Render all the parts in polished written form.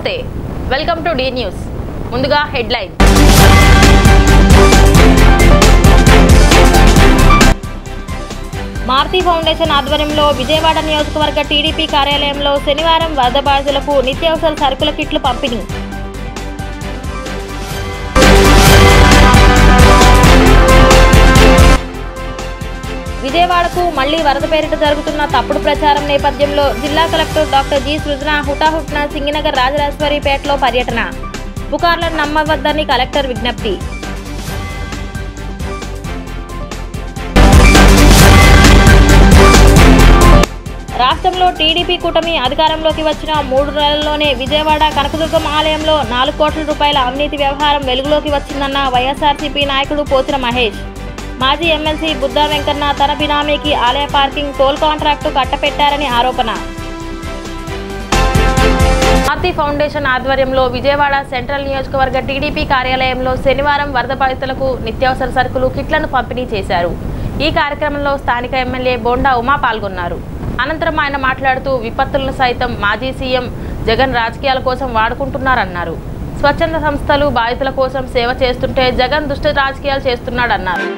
నమస్తే welcome to D news ముందుగా headline Maruti foundation ఆధ్వర్యంలో విజయవాడ నియోజకవర్గ టీడీపీ కార్యాలయంలో శనివారం వరద బాధితులకు నిత్యావసర సరుకుల కిట్లు పంపిణీ విజయవాడకు మళ్లీ వరద పేరిట జరుగుతున్న తప్పుడు ప్రచారం నేపథ్యంలో జిల్లా కలెక్టర్ డాక్టర్ జి సృజన హుటాహుట్న సింగినగర్ రాజరాజేశ్వరిపేటలో పర్యటన పుకార్లను నమ్మవద్దని కలెక్టర్ విజ్ఞప్తి రాష్ట్రంలో టీడీపీ కూటమి అధికారంలోకి వచ్చిన 3 నెలల్లోనే విజయవాడ కనకదుర్గం ఆలయంలో 4 కోట్ల రూపాయల అవినీతి వ్యవహారం వెలుగులోకి వచ్చిందన్న వైఎస్ఆర్సీపీ నాయకుడు పోతిన మహేష్ మాజీ ఎమ్మెల్సీ బుద్దా వెంకన్న తన బినామీకి ఆలయ పార్కింగ్ టోల్ కాంట్రాక్టు కట్టపెట్టారని ఆరోపణ మారుతి ఫౌండేషన్ ఆధ్వర్యంలో విజయవాడ సెంట్రల్ నియోజకవర్గ టీడీపీ కార్యాలయంలో శనివారం వరద బాధితులకు నిత్యావసర సరుకులు కిట్లను పంపిణీ చేశారు. ఈ కార్యక్రమంలో స్థానిక ఎమ్మెల్యే బోండా ఉమా పాల్గొన్నారు. అనంతరం ఆయన మాట్లాడుతూ విపత్తులను సైతం మాజీ సీఎం జగన్ రాజకీయాల కోసం వాడుకుంటున్నారన్నారు. స్వచ్ఛంద సంస్థలు బాధితుల కోసం సేవ చేస్తుంటే జగన్ దుష్ట రాజకీయాలు చేస్తున్నాడన్నారు.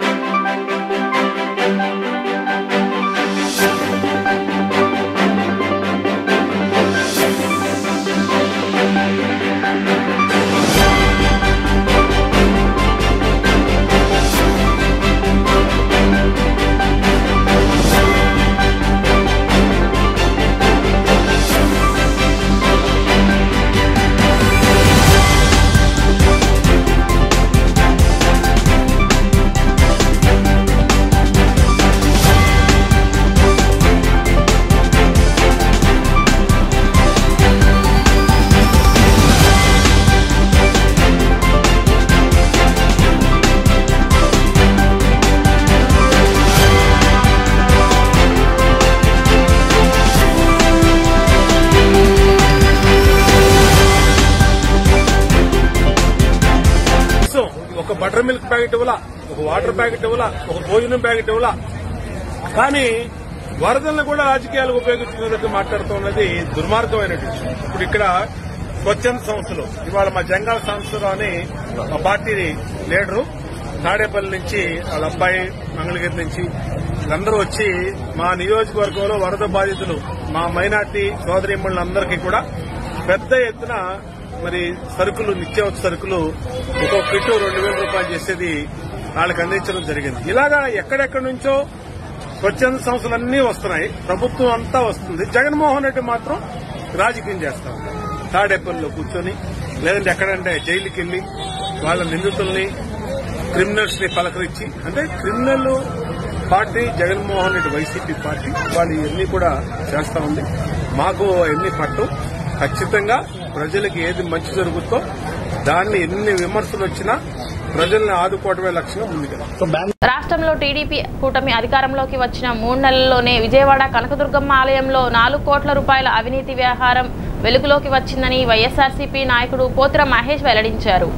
ఒక బటర్ మిల్క్ ప్యాకెట్ ఇవ్వాల, ఒక వాటర్ ప్యాకెట్ ఇవ్వాల, ఒక భోజనం ప్యాకెట్ ఇవ్వాల. కానీ వరదలను కూడా రాజకీయాలకు ఉపయోగించుకునేందుకు మాట్లాడుతున్నది దుర్మార్గమైన విషయం. ఇప్పుడు ఇక్కడ స్వచ్ఛంద సంస్థలు ఇవాళ మా జంగాల సంస్థలు అని మా పార్టీ లీడరు తాడేపల్లి నుంచి వాళ్ళ అబ్బాయి మంగళగిరి నుంచి వీళ్ళందరూ వచ్చి మా నియోజకవర్గంలో వరద బాధితులు మా మైనార్టీ సోదరీమణులందరికీ కూడా పెద్ద ఎత్తున మరి సరుకులు నిత్యావసర సరుకులు ఒక్కొక్క కిట్టు 2,000 రూపాయలు చేసేది వాళ్ళకి అందించడం జరిగింది. ఇలాగా ఎక్కడెక్కడి నుంచో స్వచ్ఛంద సంస్థలన్నీ వస్తున్నాయి, ప్రభుత్వం అంతా వస్తుంది. జగన్మోహన్ రెడ్డి మాత్రం రాజకీయం చేస్తా ఉన్నారు. తాడేపల్లిలో కూర్చొని లేదంటే ఎక్కడంటే జైలుకి వెళ్లి వాళ్ళ నిందితుల్ని క్రిమినల్స్ ని పలకరించి, అంటే criminal party Jaganmohan Reddy YCP party వాళ్ళు ఇవన్నీ కూడా చేస్తా ఉంది. మాకు ఎన్ని పట్టు ఖచ్చితంగా ప్రజలకు ఏది మంచి జరుగుతుందో దాన్ని ఎన్ని విమర్శలు వచ్చినా ప్రజల్ని ఆదుకోవడమే లక్ష్యంగా ముందుకెళ్తాం. రాష్ట్రంలో టీడీపీ కూటమి అధికారంలోకి వచ్చిన 3 నెలల్లోనే విజయవాడ కనకదుర్గమ్మ ఆలయంలో 4 కోట్ల రూపాయల అవినీతి వ్యవహారం వెలుగులోకి వచ్చిందని వైఎస్ఆర్సీపీ నాయకుడు పోతిన మహేష్ వెల్లడించారు.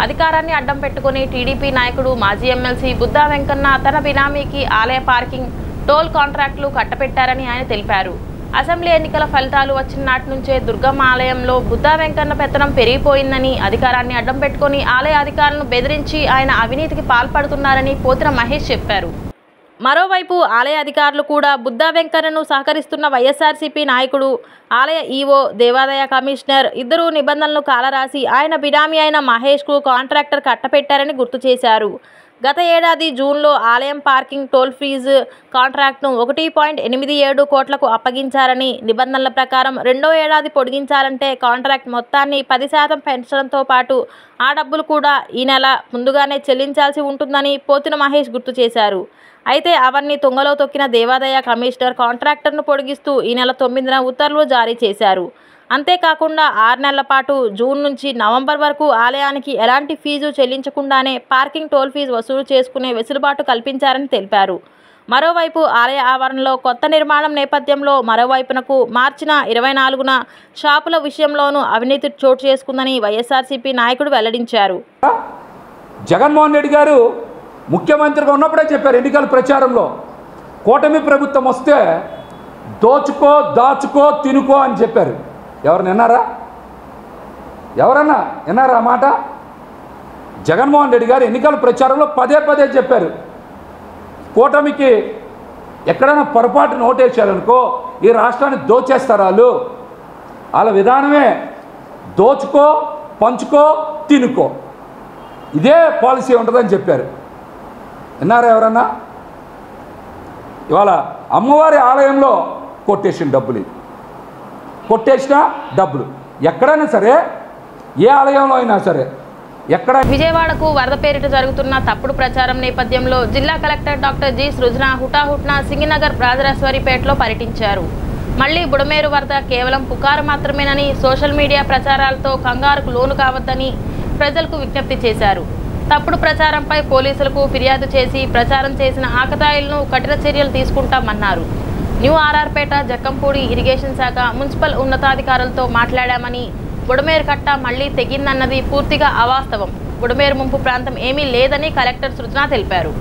అధికారాన్ని అడ్డం పెట్టుకుని టీడీపీ నాయకుడు మాజీ ఎమ్మెల్సీ బుద్దా వెంకన్న తన బినామీకి ఆలయ పార్కింగ్ టోల్ కాంట్రాక్టులు కట్టపెట్టారని ఆయన తెలిపారు. అసెంబ్లీ ఎన్నికల ఫలితాలు వచ్చిన నాటి నుంచే దుర్గమ్మ ఆలయంలో బుద్దా వెంకన్న పెత్తనం పెరిగిపోయిందని, అధికారాన్ని అడ్డం పెట్టుకుని ఆలయ అధికారులను బెదిరించి ఆయన అవినీతికి పాల్పడుతున్నారని పోతిన మహేష్ చెప్పారు. మరోవైపు ఆలయ అధికారులు కూడా బుద్దా వెంకన్నను సహకరిస్తున్న వైఎస్ఆర్సీపీ నాయకుడు, ఆలయ ఈవో, దేవాదాయ కమిషనర్ ఇద్దరు నిబంధనలు కాలరాసి ఆయన బినామీ అయిన మహేష్కు కాంట్రాక్టర్ కట్టపెట్టారని గుర్తు చేశారు. గత ఏడాది జూన్లో ఆలయం పార్కింగ్ టోల్ ఫీజు కాంట్రాక్ట్ను 1.87 కోట్లకు అప్పగించారని, నిబంధనల ప్రకారం 2వ ఏడాది పొడిగించాలంటే కాంట్రాక్ట్ మొత్తాన్ని 10% పెంచడంతో పాటు ఆ డబ్బులు కూడా ఈ నెల ముందుగానే చెల్లించాల్సి ఉంటుందని పోతిన మహేష్ గుర్తు చేశారు. అయితే అవన్నీ తుంగలో తొక్కిన దేవాదాయ కమిషనర్ కాంట్రాక్టర్ను పొడిగిస్తూ ఈ నెల 9న ఉత్తర్వులు జారీ చేశారు. అంతేకాకుండా 6 నెలల పాటు జూన్ నుంచి నవంబర్ వరకు ఆలయానికి ఎలాంటి ఫీజు చెల్లించకుండానే పార్కింగ్ టోల్ ఫీజు వసూలు చేసుకునే వెసులుబాటు కల్పించారని తెలిపారు. మరోవైపు ఆలయ ఆవరణలో కొత్త నిర్మాణం నేపథ్యంలో మరోవైపునకు మార్చిన 24న షాపుల విషయంలోనూ అవినీతి చోటు చేసుకుందని వైఎస్ఆర్సీపీ నాయకుడు వెల్లడించారు. జగన్మోహన్ రెడ్డి గారు ముఖ్యమంత్రిగా ఉన్నప్పుడే చెప్పారు ఎన్నికల ప్రచారంలో, కూటమి ప్రభుత్వం వస్తే దోచుకో దాచుకో తినుకో అని చెప్పారు. ఎవరు విన్నారా? ఎవరన్నా విన్నారా ఆ మాట? జగన్మోహన్ రెడ్డి గారు ఎన్నికల ప్రచారంలో పదే చెప్పారు, కూటమికి ఎక్కడైనా పొరపాటు నోటేశారనుకో ఈ రాష్ట్రాన్ని దోచేస్తారు వాళ్ళ విధానమే దోచుకో, పంచుకో, తినుకో, ఇదే పాలసీ ఉంటుందని చెప్పారు. విన్నారా ఎవరన్నా? ఇవాళ అమ్మవారి ఆలయంలో కొట్టేసిన డబ్బులు, కొట్టేసిన డబ్బులు ఎక్కడైనా సరే, ఏ ఆలయంలో అయినా సరే ఎక్కడ. విజయవాడకు వరద పేరిట జరుగుతున్న తప్పుడు ప్రచారం నేపథ్యంలో జిల్లా కలెక్టర్ డాక్టర్ జి సృజన హుటాహుట్న సింగినగర్ రాజరాజేశ్వరిపేటలో పర్యటించారు. మళ్లీ బుడమేరు వరద కేవలం పుకారు మాత్రమేనని, సోషల్ మీడియా ప్రచారాలతో కంగారుకు లోను కావద్దని ప్రజలకు విజ్ఞప్తి చేశారు. తప్పుడు ప్రచారంపై పోలీసులకు ఫిర్యాదు చేసి ప్రచారం చేసిన ఆకతాయిలను కఠిన చర్యలు తీసుకుంటామన్నారు. న్యూ ఆర్ఆర్పేట జక్కంపూడి ఇరిగేషన్ శాఖ మున్సిపల్ ఉన్నతాధికారులతో మాట్లాడామని, బుడమేరు కట్ట మళ్లీ తెగిందన్నది పూర్తిగా అవాస్తవం, బుడమేరు ముంపు ప్రాంతం ఏమీ లేదని కలెక్టర్ సృజన తెలిపారు.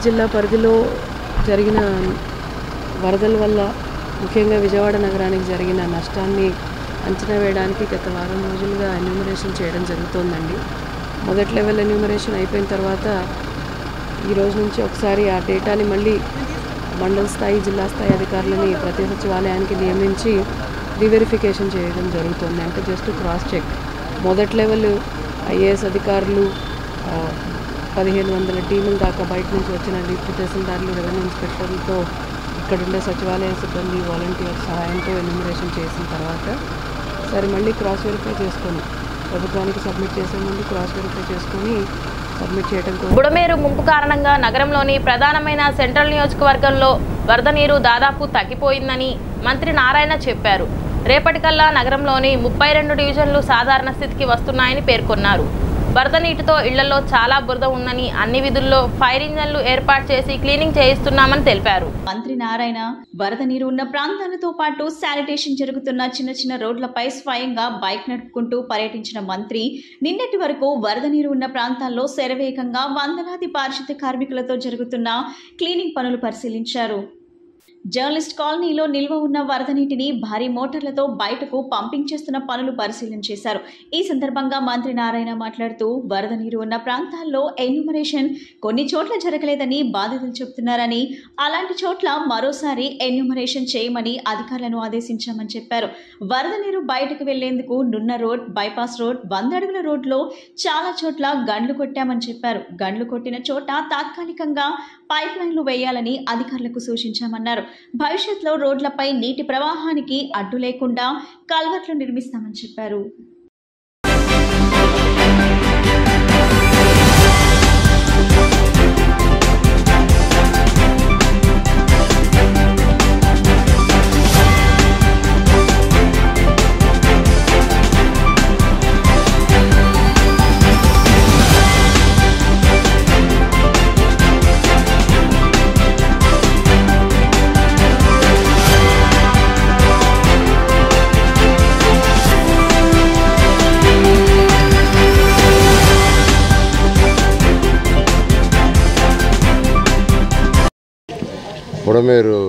జిల్లా పరిధిలో జరిగిన వరదల వల్ల ముఖ్యంగా విజయవాడ నగరానికి జరిగిన నష్టాన్ని అంచనా వేయడానికి గత వారం రోజులుగా ఎన్యూమరేషన్ చేయడం జరుగుతోందండి. మొదటి లెవెల్ ఎన్యూమరేషన్ అయిపోయిన తర్వాత ఈ రోజు నుంచి ఒకసారి ఆ డేటాని మళ్ళీ మండల స్థాయి, జిల్లా స్థాయి అధికారులని ప్రతి సచివాలయానికి నియమించి రీవెరిఫికేషన్ చేయడం జరుగుతుంది. అంటే జస్ట్ క్రాస్ చెక్. మొదటి లెవెల్ ఐఏఎస్ అధికారులు 1500 టీముల దాకా బయట నుంచి వచ్చిన డిప్యూటీ తహసీల్దార్లు, రెవెన్యూ ఇన్స్పెక్టర్లతో ఇక్కడుండే సచివాలయ సిబ్బంది, వాలంటీర్స్ సహాయంతో ఎన్యూమరేషన్ చేసిన తర్వాత సరే మళ్ళీ క్రాస్ వెరిఫై చేసుకొని ప్రభుత్వానికి సబ్మిట్ చేసే ముందు క్రాస్ వెరిఫై చేసుకొని సబ్మిట్ చేయడం కోసం. బుడమేరు ముంపు కారణంగా నగరంలోని ప్రధానమైన సెంట్రల్ నియోజకవర్గంలో వరద నీరు దాదాపు తగ్గిపోయిందని మంత్రి నారాయణ చెప్పారు. రేపటికల్లా నగరంలోని 32 డివిజన్లు సాధారణ స్థితికి వస్తున్నాయని పేర్కొన్నారు. వరద నీటితో ఇళ్లలో చాలా బురద ఉందని, అన్ని విధుల్లో ఫైర్ ఇంజన్లు ఏర్పాటు చేసి క్లీనింగ్ చేయిస్తున్నామని తెలిపారు. మంత్రి నారాయణ వరద నీరు ఉన్న ప్రాంతాలతో పాటు శానిటేషన్ జరుగుతున్న చిన్న రోడ్లపై స్వయంగా బైక్ నడుపుకుంటూ పర్యటించిన మంత్రి నిన్నటి వరకు వరద నీరు ఉన్న ప్రాంతాల్లో శరవేగంగా వందలాది పారిశుద్ధ్య కార్మికులతో జరుగుతున్న క్లీనింగ్ పనులు పరిశీలించారు. జర్నలిస్ట్ కాలనీలో నిల్వ ఉన్న వరద నీటిని భారీ మోటార్లతో బయటకు పంపింగ్ చేస్తున్న పనులు పరిశీలన చేశారు. ఈ సందర్భంగా మంత్రి నారాయణ మాట్లాడుతూ వరద నీరు ఉన్న ప్రాంతాల్లో ఎన్యూమరేషన్ కొన్ని చోట్ల జరగలేదని బాధితులు చెబుతున్నారని, అలాంటి చోట్ల మరోసారి ఎన్యూమరేషన్ చేయమని అధికారులను ఆదేశించామని చెప్పారు. వరద నీరు బయటకు వెళ్లేందుకు నున్న రోడ్, బైపాస్ రోడ్, 100 అడుగుల రోడ్లో చాలా చోట్ల గండ్లు కొట్టామని చెప్పారు. గండ్లు కొట్టిన చోట తాత్కాలికంగా పైప్ లైన్లు వేయాలని అధికారులకు సూచించామన్నారు. భవిష్యత్తులో రోడ్లపై నీటి ప్రవాహానికి అడ్డు లేకుండా కల్వర్ట్లు నిర్మిస్తామని చెప్పారు. బుడమేరు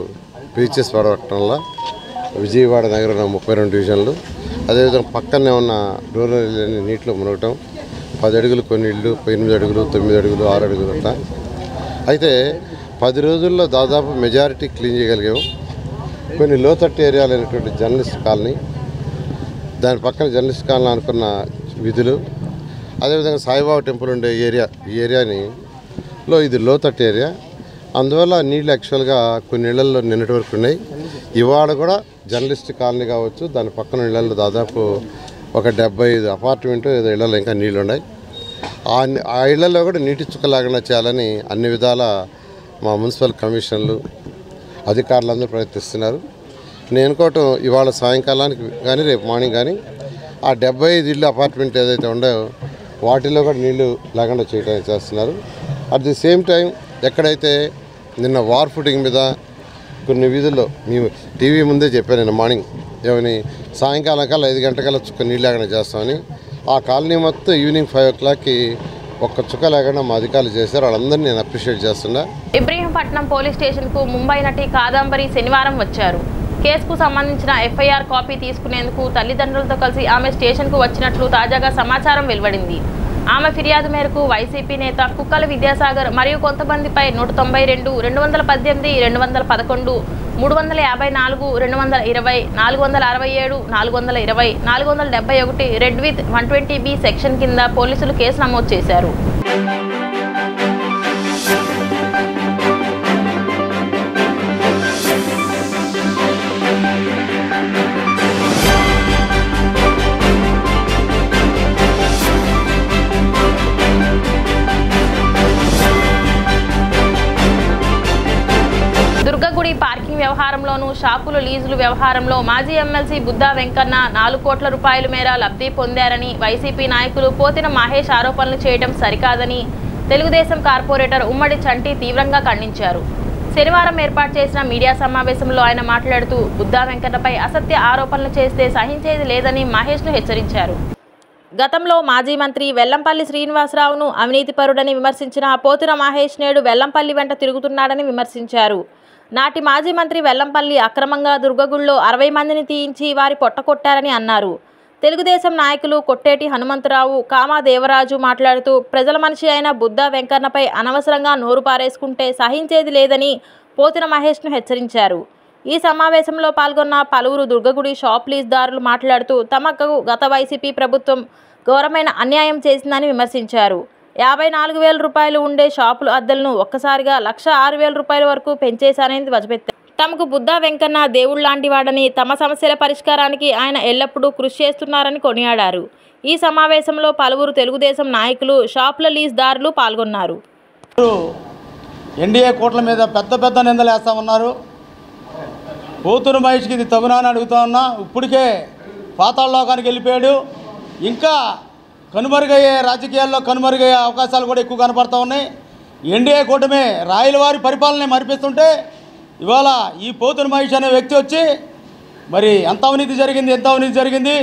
బీచెస్ పడవటంలో విజయవాడ నగరంలో 32 డివిజన్లు, అదేవిధంగా పక్కనే ఉన్న రూరల్ ఏరియాని నీటిలో మునగటం, 10 అడుగులు కొన్ని ఇళ్ళు, 8 అడుగులు, 9 అడుగులు, 6 అడుగులు అట్లా. అయితే 10 రోజుల్లో దాదాపు మెజారిటీ క్లీన్ చేయగలిగాము. కొన్ని లోతట్టు ఏరియాలు అయినటువంటి జర్నలిస్ట్ కాలనీ, దాని పక్కన జర్నలిస్ట్ కాలనీ అనుకున్న విధులు, అదేవిధంగా సాయిబాబా టెంపుల్ ఉండే ఏరియా, ఈ ఏరియాలో ఇది లోతట్టు ఏరియా. అందువల్ల నీళ్ళు యాక్చువల్గా కొన్ని ఇళ్లలో నిన్నటి వరకు ఉన్నాయి. ఇవాళ కూడా జర్నలిస్ట్ కాలనీ కావచ్చు, దాని పక్కన ఇళ్లలో దాదాపు ఒక 75 అపార్ట్మెంటు ఏదో ఇళ్లలో ఇంకా నీళ్ళు ఉన్నాయి. ఆ ఇళ్లలో కూడా నీటి చుక్కలాగా చేయాలని అన్ని విధాల మా మున్సిపల్ కమిషన్లు అధికారులందరూ ప్రయత్నిస్తున్నారు. నేను అనుకోవటం ఇవాళ సాయంకాలానికి కానీ రేపు మార్నింగ్ కానీ ఆ 75 ఇళ్ళు అపార్ట్మెంట్ ఏదైతే ఉందో వాటిలో కూడా నీళ్లు లేకుండా చేయడానికి చేస్తున్నారు. అట్ ది సేమ్ టైం ఎక్కడైతే నిన్న వార్ ఫుటింగ్ మీద కొన్ని వీధుల్లో మేము టీవీ ముందే చెప్పాను నిన్న మార్నింగ్ ఏమని సాయంకాలం కల్లా 5 గంటలకల్లా చుక్క నీళ్ళు లేకుండా చేస్తామని. ఆ కాలనీ మొత్తం ఈవినింగ్ 5 o'clockకి ఒక్క చుక్క లేకుండా మా అధికారులు చేశారు. వాళ్ళందరినీ నేను అప్రిషియేట్ చేస్తున్నా. ఇబ్రహీంపట్నం పోలీస్ స్టేషన్కు ముంబై నటి కాదంబరి శనివారం వచ్చారు. కేసుకు సంబంధించిన ఎఫ్ఐఆర్ కాపీ తీసుకునేందుకు తల్లిదండ్రులతో కలిసి ఆమె స్టేషన్కు వచ్చినట్లు తాజాగా సమాచారం వెలువడింది. ఆమె ఫిర్యాదు మేరకు వైసీపీ నేత కుక్కల విద్యాసాగర్ మరియు కొంతమందిపై 192, 218, 211, 354, 220, 467, 420, 471 రెడ్ విత్ 120B సెక్షన్ కింద పోలీసులు కేసు నమోదు చేశారు. దుర్గగుడి పార్కింగ్ వ్యవహారంలోనూ షాపుల లీజులు వ్యవహారంలో మాజీ ఎమ్మెల్సీ బుద్దా వెంకన్న 4 కోట్ల రూపాయల మేర లబ్ధి పొందారని వైసీపీ నాయకులు పోతిన మహేష్ ఆరోపణలు చేయడం సరికాదని తెలుగుదేశం కార్పొరేటర్ ఉమ్మడి చంటి తీవ్రంగా ఖండించారు. శనివారం ఏర్పాటు చేసిన మీడియా సమావేశంలో ఆయన మాట్లాడుతూ బుద్దా వెంకన్నపై అసత్య ఆరోపణలు చేస్తే సహించేది లేదని మహేష్ను హెచ్చరించారు. గతంలో మాజీ మంత్రి వెల్లంపల్లి శ్రీనివాసరావును అవినీతిపరుడని విమర్శించిన పోతిన మహేష్ నేడు వెల్లంపల్లి వెంట తిరుగుతున్నాడని విమర్శించారు. నాటి మాజీ మంత్రి వెల్లంపల్లి అక్రమంగా దుర్గగుడిలో 60 మందిని తీయించి వారి పొట్టకొట్టారని అన్నారు. తెలుగుదేశం నాయకులు కొట్టేటి హనుమంతరావు, కామా దేవరాజు మాట్లాడుతూ ప్రజల మనిషి అయిన బుద్దా వెంకన్నపై అనవసరంగా నోరు పారేసుకుంటే సహించేది లేదని పోతిన మహేష్ను హెచ్చరించారు. ఈ సమావేశంలో పాల్గొన్న పలువురు దుర్గగుడి షాప్ లీజ్దారులు మాట్లాడుతూ తమకు గత వైసీపీ ప్రభుత్వం ఘోరమైన అన్యాయం చేసిందని విమర్శించారు. 54,000 రూపాయలు ఉండే షాపుల అద్దెలను ఒక్కసారిగా 1,06,000 రూపాయల వరకు పెంచేశారని ధ్వజమెత్తారు. తమకు బుద్దా వెంకన్న దేవుడు లాంటి వాడని, తమ సమస్యల పరిష్కారానికి ఆయన ఎల్లప్పుడూ కృషి చేస్తున్నారని కొనియాడారు. ఈ సమావేశంలో పలువురు తెలుగుదేశం నాయకులు, షాపుల లీజ్దారులు పాల్గొన్నారు. ఎన్డీఏ కోట్ల మీద పెద్ద నిందలు వేస్తా ఉన్నారు. పోతురు మహేష్కి ఇది తగునా అని అడుగుతా ఉన్నా. ఇప్పటికే పాతాళలోకానికి వెళ్ళిపోయాడు. ఇంకా కనుమరుగయ్యే రాజకీయాల్లో కనుమరుగయ్యే అవకాశాలు కూడా ఎక్కువ కనపడతా ఉన్నాయి. ఎన్డీఏ కూటమి రాయలవారి పరిపాలన మరిపిస్తుంటే ఇవాళ ఈ పోతురు మహేష్ అనే వ్యక్తి వచ్చి మరి ఎంత అవినీతి జరిగింది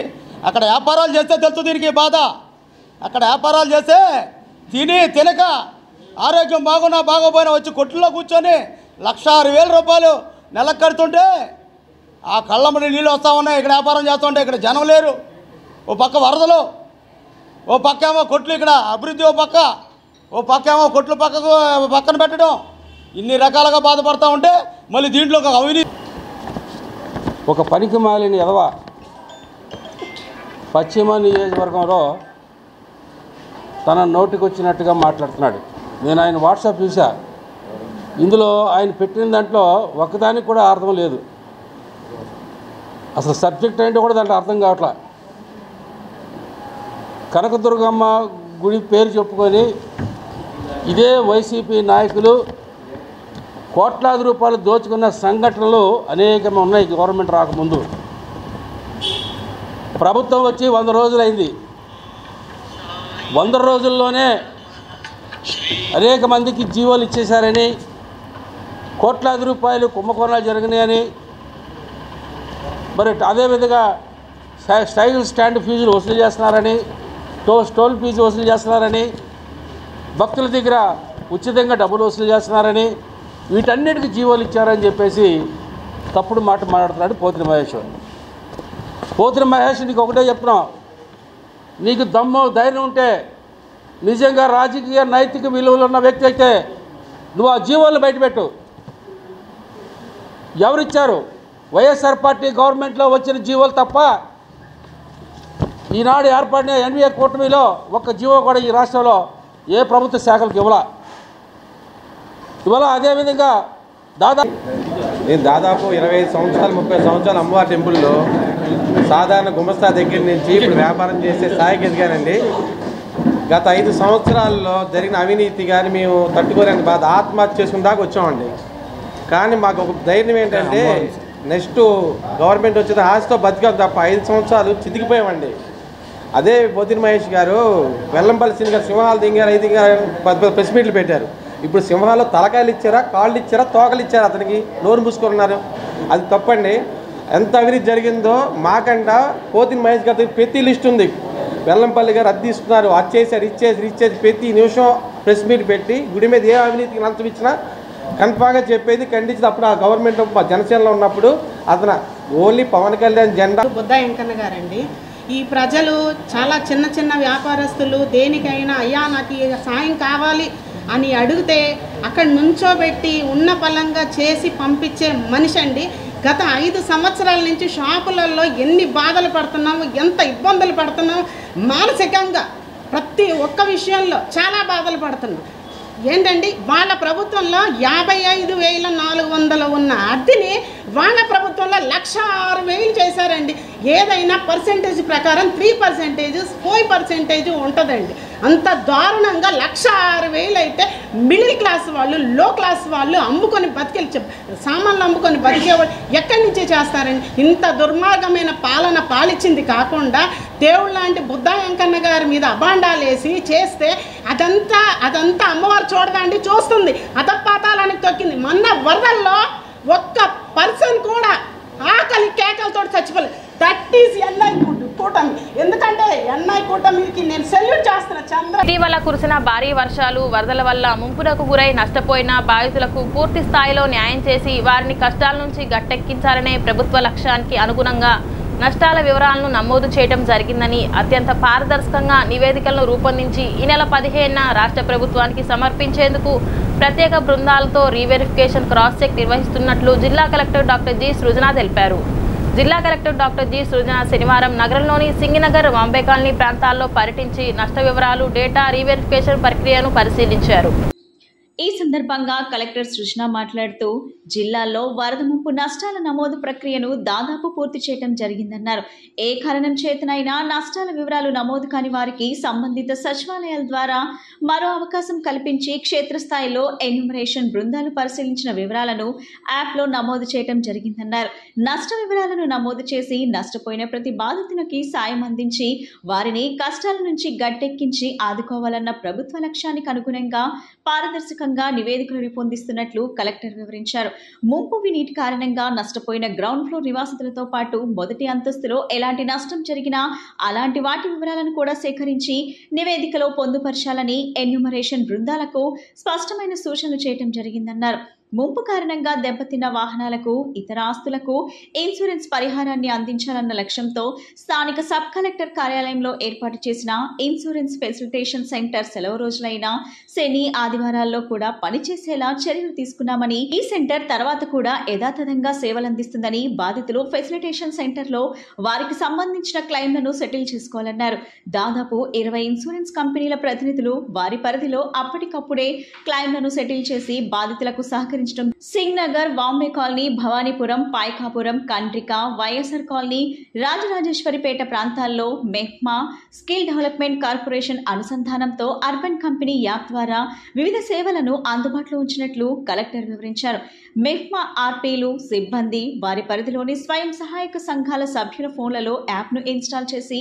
అక్కడ వ్యాపారాలు చేస్తే తెలుసు దీనికి బాధ. అక్కడ వ్యాపారాలు చేస్తే తినక ఆరోగ్యం బాగున్నా బాగోపోయినా వచ్చి కొట్టులో కూర్చొని 1,06,000 రూపాయలు నెలకు కడుతుంటే ఆ కళ్ళమ్మడి నీళ్ళు వస్తూ ఉన్నాయి. ఇక్కడ వ్యాపారం చేస్తుంటే ఇక్కడ జనం లేరు. ఓ పక్క వరదలు, ఓ పక్క ఏమో కొట్లు, ఇక్కడ అభివృద్ధి ఓ పక్క ఏమో కొట్లు పక్కన పెట్టడం, ఇన్ని రకాలుగా బాధపడుతూ ఉంటే మళ్ళీ దీంట్లో ఒక అవినీతి. ఒక పనికి మాలిన ఎదవ పశ్చిమ నియోజకవర్గంలో తన నోటికి వచ్చినట్టుగా మాట్లాడుతున్నాడు. నేను ఆయన వాట్సాప్ చూసా. ఇందులో ఆయన పెట్టిన దాంట్లో ఒక్కదానికి కూడా అర్థం లేదు. అసలు సబ్జెక్ట్ ఏంటో కూడా దాంట్లో అర్థం కావట్లా. కనకదుర్గమ్మ గుడి పేరు చెప్పుకొని ఇదే వైసీపీ నాయకులు కోట్లాది రూపాయలు దోచుకున్న సంఘటనలు అనేకమే ఉన్నాయి. గవర్నమెంట్ రాకముందు ప్రభుత్వం వచ్చి 100 రోజులైంది. 100 రోజుల్లోనే అనేక మందికి జీవోలు ఇచ్చేశారని, కోట్లాది రూపాయలు కుంభకోణాలు జరిగినాయని, మరి అదేవిధంగా సైకిల్ స్టాండ్ ఫీజులు వసూలు చేస్తున్నారని, టోల్ ఫీజు వసూలు చేస్తున్నారని, భక్తుల దగ్గర ఉచితంగా డబ్బులు వసూలు చేస్తున్నారని, వీటన్నిటికీ జీవోలు ఇచ్చారని చెప్పేసి తప్పుడు మాట మాట్లాడుతున్నాడు పోతిన మహేష్. పోతిన మహేష్ నీకు ఒకటే చెప్తున్నాం, నీకు దమ్ము ధైర్యం ఉంటే, నిజంగా రాజకీయ నైతిక విలువలు ఉన్న వ్యక్తి అయితే నువ్వు ఆ జీవోలను బయటపెట్టు. ఎవరిచ్చారు? వైఎస్ఆర్ పార్టీ గవర్నమెంట్లో వచ్చిన జీవోలు తప్ప ఈనాడు ఏర్పడిన ఎన్డీఏ కూటమిలో ఒక్క జీవో కూడా ఈ రాష్ట్రంలో ఏ ప్రభుత్వ శాఖలకు ఇవాళ అదేవిధంగా నేను దాదాపు 25 సంవత్సరాలు 30 సంవత్సరాలు అమ్మవారి టెంపుల్లో సాధారణ గుమస్తా దగ్గర నుంచి ఇప్పుడు వ్యాపారం చేసే స్థాయికి ఎదిగానండి. గత 5 సంవత్సరాల్లో జరిగిన అవినీతి కానీ మేము తట్టుకోలేని బాధ ఆత్మహత్య చేసుకుని దాకా వచ్చామండి. కానీ మాకు ఒక ధైర్యం ఏంటంటే నెక్స్ట్ గవర్నమెంట్ వచ్చేది ఆశతో బతికాం తప్ప 5 సంవత్సరాలు చితికిపోయామండి. అదే పోతిన మహేష్ గారు వెల్లంపల్లి సింగర్ సింహాలు దింగారు 5 ప్రెస్ మీట్లు పెట్టారు. ఇప్పుడు సింహాలు తలకాయలు ఇచ్చారా, కాళ్ళు ఇచ్చారా, తోకలు ఇచ్చారా, అతనికి నోరు మూసుకున్నారు. అది తప్పండి. ఎంత అవినీతి జరిగిందో మాకంట పోతిన మహేష్ గారి ప్రతి లిస్ట్ ఉంది. వెల్లంపల్లి గారు అది తీసుకున్నారు, అది చేశారు, ఇచ్చేసి ప్రతి నిమిషం ప్రెస్ మీట్ పెట్టి గుడి మీద ఏ అవినీతికి లంచం ఇచ్చినా కన్ఫామ్గా చెప్పేది, ఖండించింది. అప్పుడు ఆ గవర్నమెంట్ జనసేనలో ఉన్నప్పుడు అతను ఓన్లీ పవన్ కళ్యాణ్ జెండా. బుద్ధ వెంకన్న గారండి, ఈ ప్రజలు చాలా చిన్న చిన్న వ్యాపారస్తులు దేనికైనా అయ్యా నాకు సాయం కావాలి అని అడిగితే అక్కడ నుంచోబెట్టి ఉన్న పలంగా చేసి పంపించే మనిషి అండి. గత 5 సంవత్సరాల నుంచి షాపులలో ఎన్ని బాధలు పడుతున్నాము, ఎంత ఇబ్బందులు పడుతున్నాము, మానసికంగా ప్రతి ఒక్క విషయంలో చాలా బాధలు పడుతున్నాం. ఏంటండి వాళ్ళ ప్రభుత్వంలో 55,400 ఉన్న అద్దెని వాళ్ళ ప్రభుత్వంలో 1,06,000 చేశారండి. ఏదైనా పర్సెంటేజ్ ప్రకారం 3%, 4% ఉంటుందండి. అంత దారుణంగా 1,06,000 అయితే మిడిల్ క్లాస్ వాళ్ళు, లో క్లాస్ వాళ్ళు అమ్ముకొని సామాన్లు అమ్ముకొని బతికేవాళ్ళు ఎక్కడి నుంచి చేస్తారండి? ఇంత దుర్మార్గమైన పాలన పాలించింది కాకుండా దేవుళ్ళ లాంటి బుద్ధ వెంకన్న గారి మీద అబాండాలు వేసి చేస్తే అదంతా అమ్మవారు చూడదండి, చూస్తుంది. అధపాతాలానికి తొక్కింది. మొన్న వరదల్లో ఒక్క పర్సన్ కూడా ఆకలి కేకలతో చచ్చిపోలేదు. దట్ ఈస్ ఎన్ఐ కూటమి. ఎందుకంటే ఎన్ఐ కూటమికి నేను సెల్యూట్ చేస్తున్నా. ఇటీవల కురిసిన భారీ వర్షాలు, వరదల వల్ల ముంపునకు గురై నష్టపోయిన బాధితులకు పూర్తి స్థాయిలో న్యాయం చేసి వారిని కష్టాల నుంచి గట్టెక్కించాలనే ప్రభుత్వ లక్ష్యానికి అనుగుణంగా నష్టాల వివరాలను నమోదు చేయడం జరిగిందని, అత్యంత పారదర్శకంగా నివేదికలను రూపొందించి ఈ నెల 15న రాష్ట్ర ప్రభుత్వానికి సమర్పించేందుకు ప్రత్యేక బృందాలతో రీవెరిఫికేషన్ క్రాస్ చెక్ నిర్వహిస్తున్నట్లు జిల్లా కలెక్టర్ డాక్టర్ జి సృజన తెలిపారు. జిల్లా కలెక్టర్ డాక్టర్ జి సృజన శనివారం నగరంలోని సింగినగర్, వాంబే కాలనీ ప్రాంతాల్లో పర్యటించి నష్ట వివరాలు, డేటా రీవెరిఫికేషన్ ప్రక్రియను పరిశీలించారు. ఈ సందర్భంగా కలెక్టర్ సృజన మాట్లాడుతూ జిల్లాలో వరద ముంపు నష్టాల నమోదు ప్రక్రియను దాదాపు పూర్తి చేయడం జరిగిందన్నారు. ఏ కారణం చేతనైనా నష్టాల వివరాలు నమోదు కాని వారికి సంబంధిత సచివాలయాల ద్వారా మరో అవకాశం కల్పించి క్షేత్రస్థాయిలో ఎన్యూమరేషన్ బృందాలు పరిశీలించిన వివరాలను యాప్లో నమోదు చేయడం జరిగిందన్నారు. నష్ట వివరాలను నమోదు చేసి నష్టపోయిన ప్రతి బాధితునికి సాయం అందించి వారిని కష్టాల నుంచి గట్టెక్కించి ఆదుకోవాలన్న ప్రభుత్వ లక్ష్యానికి అనుగుణంగా పారదర్శకంగా నివేదికలు రూపొందిస్తున్నట్లు కలెక్టర్ వివరించారు. ముంపు నీటి కారణంగా నష్టపోయిన గ్రౌండ్ ఫ్లోర్ నివాసితులతో పాటు మొదటి అంతస్తులో ఎలాంటి నష్టం జరిగినా అలాంటి వాటి వివరాలను కూడా సేకరించి నివేదికలో పొందుపరచాలని ఎన్యూమరేషన్ బృందాలకు స్పష్టమైన సూచనలు చేయడం జరిగిందన్నారు. ముంపు కారణంగా దెబ్బతిన్న వాహనాలకు, ఇతర ఆస్తులకు ఇన్సూరెన్స్ పరిహారాన్ని అందించాలన్న లక్ష్యంతో స్థానిక సబ్ కలెక్టర్ కార్యాలయంలో ఏర్పాటు చేసిన ఇన్సూరెన్స్ ఫెసిలిటేషన్ సెంటర్ సెలవు రోజులైన శని, ఆదివారాల్లో కూడా పనిచేసేలా చర్యలు తీసుకున్నామని, ఈ సెంటర్ తర్వాత కూడా యథాతథంగా సేవలందిస్తుందని, బాధితులు ఫెసిలిటేషన్ సెంటర్లో వారికి సంబంధించిన క్లెయిమ్లను సెటిల్ చేసుకోవాలన్నారు. దాదాపు 20 ఇన్సూరెన్స్ కంపెనీల ప్రతినిధులు వారి పరిధిలో అప్పటికప్పుడే క్లెయిమ్లను సెటిల్ చేసి బాధితులకు సహకరించారు. సింగ్ నగర్, వాంబే కాలనీ, భవానీపురం, పాయకాపురం, కండ్రిక, వైఎస్ఆర్ కాలనీ, రాజరాజేశ్వరిపేట ప్రాంతాల్లో మెహ్మా స్కిల్ డెవలప్మెంట్ కార్పొరేషన్ అనుసంధానంతో అర్బన్ కంపెనీ యాప్ ద్వారా వివిధ సేవలను అందుబాటులో ఉంచినట్లు కలెక్టర్ వివరించారు. మెహ్మా ఆర్పీలు, సిబ్బంది వారి పరిధిలోని స్వయం సహాయక సంఘాల సభ్యుల ఫోన్లలో యాప్ను ఇన్స్టాల్ చేసి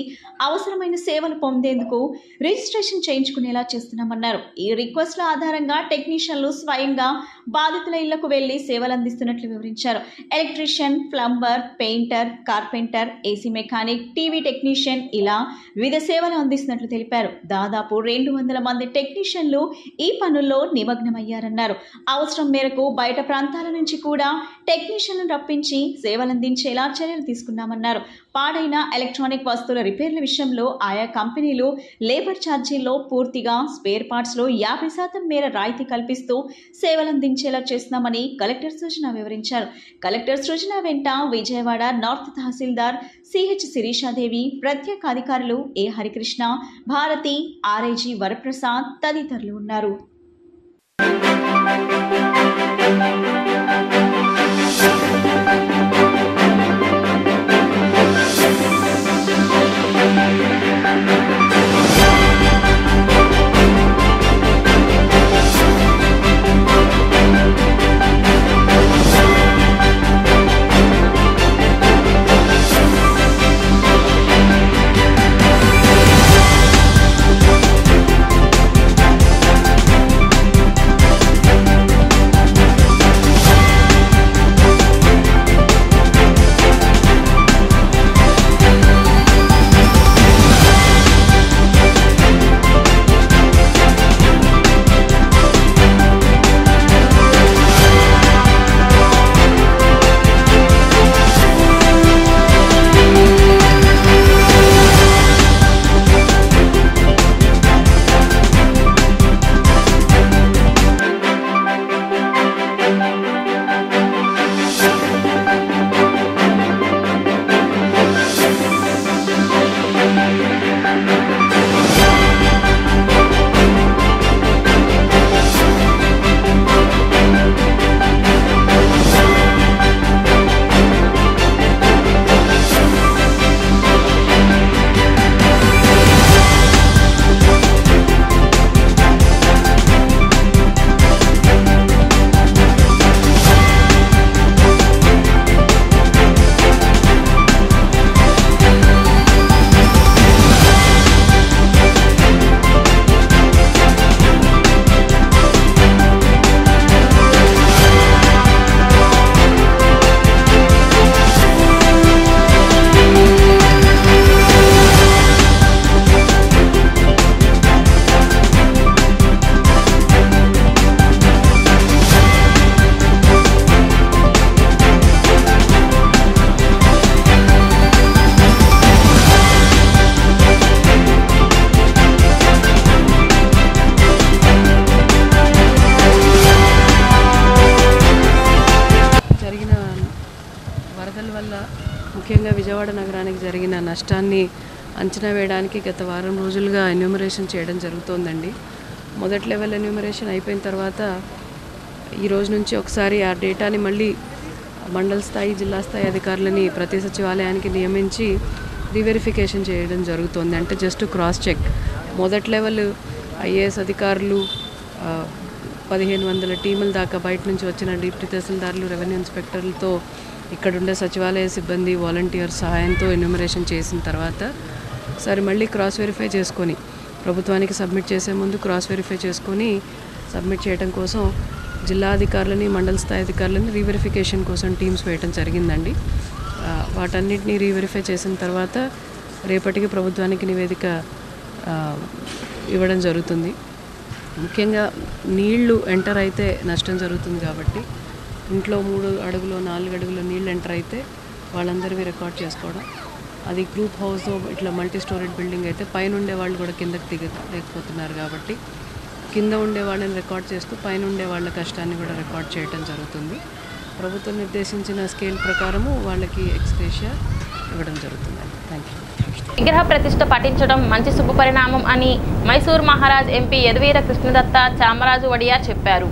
అవసరమైన సేవలు పొందేందుకు రిజిస్ట్రేషన్ చేయించుకునేలా చేస్తున్నామన్నారు. ఈ రిక్వెస్ట్ల ఆధారంగా టెక్నీషియన్లు స్వయంగా బాధితుల ఇళ్లకు వెళ్లి సేవలు అందిస్తున్నట్లు వివరించారు. Electrician, plumber, painter, carpenter, AC mechanic, TV technician ఇలా వివిధ సేవలు అందిస్తున్నట్లు తెలిపారు. దాదాపు 200 మంది టెక్నీషియన్లు ఈ పనుల్లో నిమగ్నమయ్యారన్నారు. అవసరం మేరకు బయట ప్రాంతాల నుంచి కూడా టెక్నీషియన్లను రప్పించి సేవలందించేలా చర్యలు తీసుకున్నామన్నారు. పాడైన ఎలక్ట్రానిక్ వస్తువుల రిపేర్ల విషయంలో ఆయా కంపెనీలు లేబర్ ఛార్జీల్లో పూర్తిగా, స్పేర్ పార్ట్స్లో 50% మేర రాయితీ కల్పిస్తూ సేవలందించేలా చేస్తున్నామని కలెక్టర్ సృజన వివరించారు. కలెక్టర్ సృజన వెంట విజయవాడ నార్త్ తహసీల్దార్ సిహెచ్ శిరీషాదేవి, ప్రత్యేక అధికారులు ఏ హరికృష్ణ, భారతి, ఆర్ఐజీ వరప్రసాద్ తదితరులు ఉన్నారు. ముఖ్యంగా విజయవాడ నగరానికి జరిగిన నష్టాన్ని అంచనా వేయడానికి గత వారం రోజులుగా ఎన్యూమరేషన్ చేయడం జరుగుతోందండి. మొదటి లెవెల్ ఎన్యూమరేషన్ అయిపోయిన తర్వాత ఈ రోజు నుంచి ఒకసారి ఆ డేటాని మళ్ళీ మండల స్థాయి జిల్లా స్థాయి అధికారులని ప్రతి సచివాలయానికి నియమించి రీవెరిఫికేషన్ చేయడం జరుగుతోంది. అంటే జస్ట్ క్రాస్ చెక్. మొదటి లెవెల్ ఐఏఎస్ అధికారులు 1500 టీముల దాకా బయట నుంచి వచ్చిన డిప్యూటీ తహసీల్దార్లు, రెవెన్యూ ఇన్స్పెక్టర్లతో ఇక్కడుండే సచివాలయ సిబ్బంది వాలంటీర్స్ సహాయంతో ఎన్యూమరేషన్ చేసిన తర్వాత ఒకసారి మళ్ళీ క్రాస్ వెరిఫై చేసుకొని ప్రభుత్వానికి సబ్మిట్ చేసే ముందు క్రాస్ వెరిఫై చేసుకొని సబ్మిట్ చేయడం కోసం జిల్లా అధికారులని, మండల స్థాయి అధికారులని రీవెరిఫికేషన్ కోసం టీమ్స్ వేయడం జరిగిందండి. వాటన్నిటిని రీవెరిఫై చేసిన తర్వాత రేపటికి ప్రభుత్వానికి నివేదిక ఇవ్వడం జరుగుతుంది. ముఖ్యంగా నీళ్లు ఎంటర్ అయితే నష్టం జరుగుతుంది కాబట్టి ఇంట్లో 3 అడుగులు 4 అడుగులు నీళ్ళు ఎంటర్ అయితే వాళ్ళందరివి రికార్డ్ చేసుకోవడం. అది గ్రూప్ హౌస్ ఇట్లా మల్టీ స్టోరేజ్ బిల్డింగ్ అయితే పైన ఉండే వాళ్ళు కూడా కిందకి దిగలేకపోతున్నారు కాబట్టి కింద ఉండే వాళ్ళని రికార్డ్ చేస్తూ పైన ఉండే వాళ్ళ కష్టాన్ని కూడా రికార్డ్ చేయడం జరుగుతుంది. ప్రభుత్వం నిర్దేశించిన స్కేల్ ప్రకారము వాళ్ళకి ఎక్స్గ్రేషియా ఇవ్వడం జరుగుతుంది. Thank you. విగ్రహ ప్రతిష్ఠ పఠించడం మంచి శుభపరిణామం అని మైసూర్ మహారాజ్ ఎంపీ యదువీర కృష్ణదత్త చామరాజు వడియార్ చెప్పారు.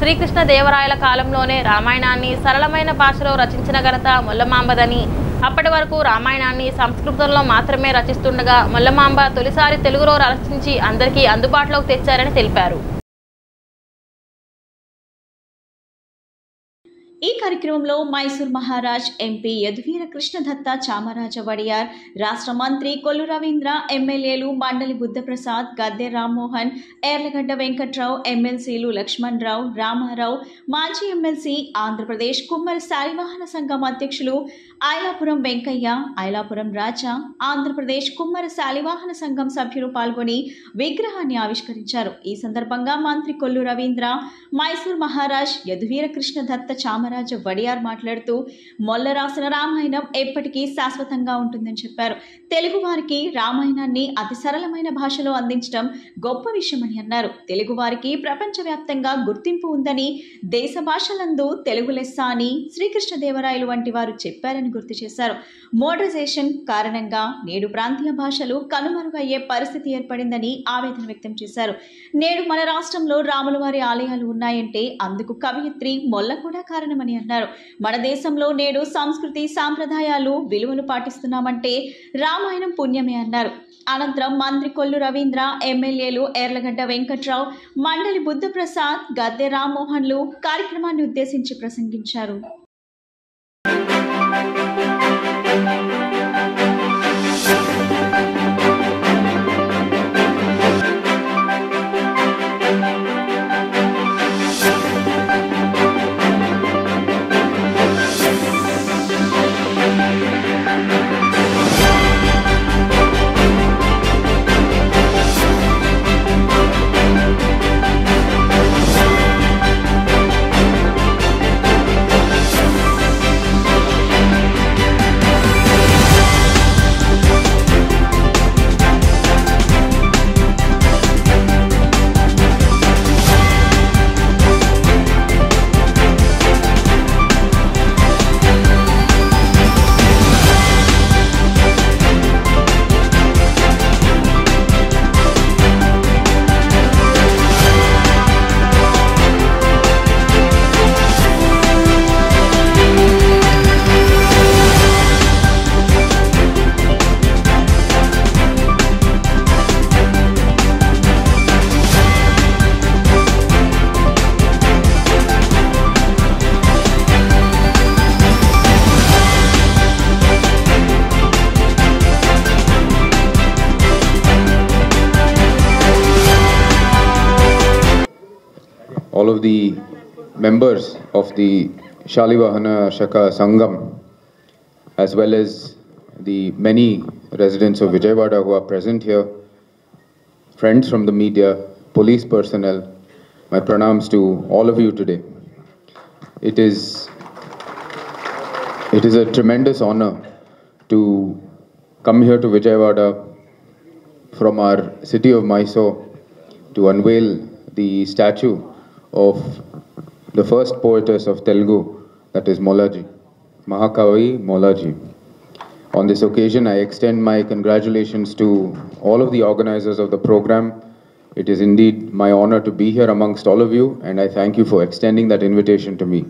శ్రీకృష్ణ దేవరాయల కాలంలోనే రామాయణాన్ని సరళమైన భాషలో రచించిన ఘనత మొల్లమాంబదని, అప్పటి వరకు రామాయణాన్ని సంస్కృతంలో మాత్రమే రచిస్తుండగా మొల్లమాంబ తొలిసారి తెలుగులో రచించి అందరికీ అందుబాటులోకి తెచ్చారని తెలిపారు. ఈ కార్యక్రమంలో మైసూర్ మహారాజ్ ఎంపీ యదువీర కృష్ణదత్త చామరాజ వడియార్, రాష్ట్ర మంత్రి కొల్లు రవీంద్ర, ఎమ్మెల్యేలు మండలి బుద్ధప్రసాద్, గద్దె రామ్మోహన్, ఏర్లగడ్డ వెంకట్రావు, ఎమ్మెల్సీలు లక్ష్మణ్ రావు, రామారావు, మాజీ ఎమ్మెల్సీ, ఆంధ్రప్రదేశ్ కుమ్మరి శాలివాహన సంఘం అధ్యక్షులు ఐలాపురం వెంకయ్య, ఐలాపురం రాజా, ఆంధ్రప్రదేశ్ కుమ్మరి శాలివాహన సంఘం సభ్యులు పాల్గొని విగ్రహాన్ని ఆవిష్కరించారు. ఈ సందర్భంగా మంత్రి కొల్లు రవీంద్ర, మైసూర్ మహారాజ్ యదువీర కృష్ణదత్త చామరాజ వడియార్ మాట్లాడుతూ మొల్ల రాసిన రామాయణం ఎప్పటికీ శాశ్వతంగా ఉంటుందని చెప్పారు. తెలుగు వారికి రామాయణాన్ని అతి సరళమైన భాషలో అందించడం గొప్ప విషయమని అన్నారు. తెలుగు వారికి ప్రపంచవ్యాప్తంగా గుర్తింపు ఉందని, దేశ భాషలందు తెలుగు లెస్స అని శ్రీకృష్ణదేవరాయలు వంటి వారు చెప్పారని గుర్తు చేశారు. మోడరైజేషన్ కారణంగా నేడు ప్రాంతీయ భాషలు కనుమరుగయ్యే పరిస్థితి ఏర్పడిందని ఆవేదన వ్యక్తం చేశారు. నేడు మన రాష్ట్రంలో రాముల వారి ఆలయాలు ఉన్నాయంటే అందుకు కవయిత్రి మొల్ల కూడా కారణమని అన్నారు. మన దేశంలో నేడు సంస్కృతి సాంప్రదాయాలు విలువను పాటిస్తున్నామంటే రామాయణం పుణ్యమే అన్నారు. అనంతరం మంత్రి కొల్లు రవీంద్ర, ఎమ్మెల్యేలు ఏర్లగడ్డ వెంకట్రావు, మండలి బుద్ధప్రసాద్, గద్దె రామ్మోహన్లు కార్యక్రమాన్ని ఉద్దేశించి ప్రసంగించారు. all of the members of the Shalivahana Shaka Sangam, as well as the many residents of Vijayawada who are present here, friends from the media, police personnel, my pranams to all of you today. It is a tremendous honor to come here to Vijayawada from our city of Mysore to unveil the statue of the first poetess of Telugu, that is Mollaji, Mahakavi Mollaji. On this occasion, I extend my congratulations to all of the organizers of the program. It is indeed my honor to be here amongst all of you, and I thank you for extending that invitation to me.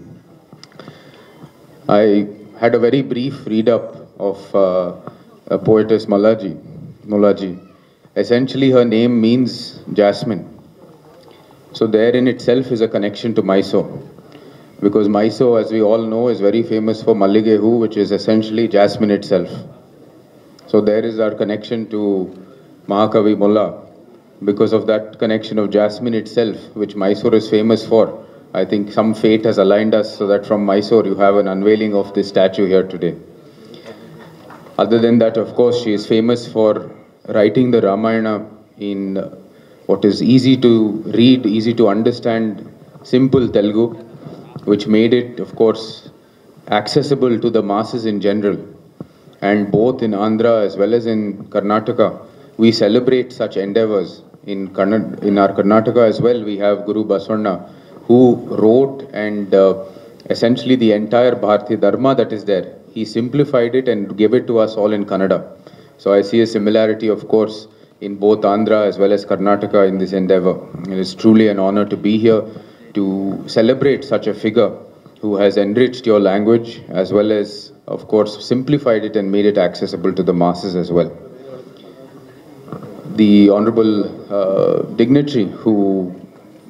I had a very brief read-up of a poetess Mullaji. Essentially, her name means jasmine. So there in itself is a connection to Mysore. Because Mysore, as we all know, is very famous for Malligehu, which is essentially jasmine itself. So there is our connection to Mahakavi Mulla. Because of that connection of jasmine itself, which Mysore is famous for, I think some fate has aligned us so that from Mysore you have an unveiling of this statue here today. Other than that, of course, she is famous for writing the Ramayana in what is easy to read, easy to understand, simple Telugu, which made it, of course, accessible to the masses in general. And both in Andhra as well as in Karnataka, we celebrate such endeavors. In our Karnataka as well, we have Guru Basavanna, who wrote and essentially the entire Bharati Dharma that is there. He simplified it and gave it to us all in Kannada. So I see a similarity, of course, in both Andhra as well as Karnataka in this endeavor. It is truly an honor to be here to celebrate such a figure who has enriched your language as well as, of course, simplified it and made it accessible to the masses as well. The honorable dignitary who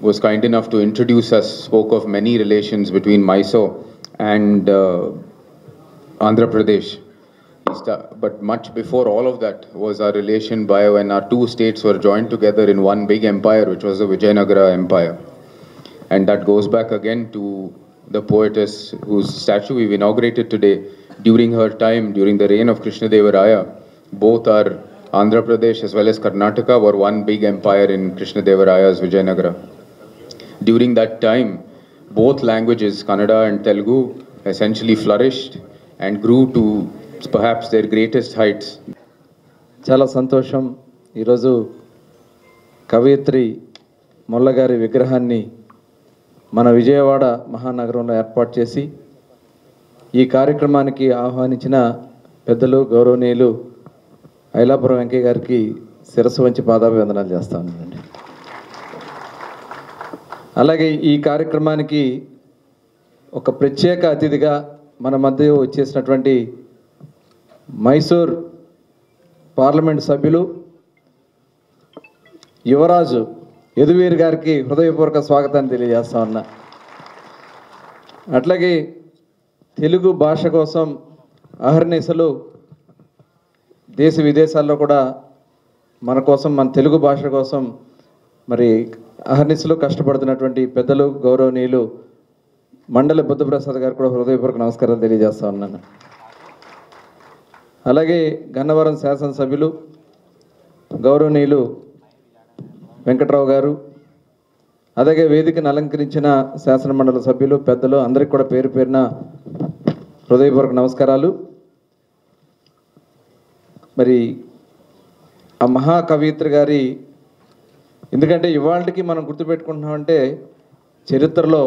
was kind enough to introduce us spoke of many relations between Mysore and Andhra Pradesh. But much before all of that was our relation by when our two states were joined together in one big empire, which was the Vijayanagara Empire. And that goes back again to the poetess whose statue we've inaugurated today. During her time, during the reign of Krishnadevaraya, both our Andhra Pradesh as well as Karnataka were one big empire in Krishnadevarayas Vijayanagara. During that time, both languages, Kannada and Telugu, essentially flourished and grew to perhaps their greatest heights. చాలా సంతోషం. ఈరోజు కవయిత్రి మొల్లగారి విగ్రహాన్ని మన విజయవాడ మహానగరంలో ఏర్పాటు చేసి ఈ కార్యక్రమానికి ఆహ్వానించిన పెద్దలు గౌరవనీయులు ఐలాపురం వెంకయ్య గారికి శిరస్సు వంచి పాదాభివందనాలు చేస్తానండి. అలాగే ఈ కార్యక్రమానికి ఒక ప్రత్యేక అతిథిగా మన మధ్య వచ్చేసినటువంటి మైసూర్ పార్లమెంట్ సభ్యులు యువరాజు యదువీర్ గారికి హృదయపూర్వక స్వాగతాన్ని తెలియజేస్తా ఉన్నా. అట్లాగే తెలుగు భాష కోసం అహర్నిశలు దేశ విదేశాల్లో కూడా మన కోసం, మన తెలుగు భాష కోసం మరి అహర్నిశలు కష్టపడుతున్నటువంటి పెద్దలు గౌరవనీయులు మండలి బుద్ధప్రసాద్ గారు కూడా హృదయపూర్వక నమస్కారాలు తెలియజేస్తా ఉన్నాను. అలాగే గన్నవరం శాసనసభ్యులు గౌరవనీయులు వెంకట్రావు గారు, అలాగే వేదికను అలంకరించిన శాసనమండలి సభ్యులు పెద్దలు అందరికీ కూడా పేరు పేరున హృదయపూర్వక నమస్కారాలు. మరి ఆ మహాకవయిత్రి గారి, ఎందుకంటే ఇవాళకి మనం గుర్తుపెట్టుకుంటున్నామంటే చరిత్రలో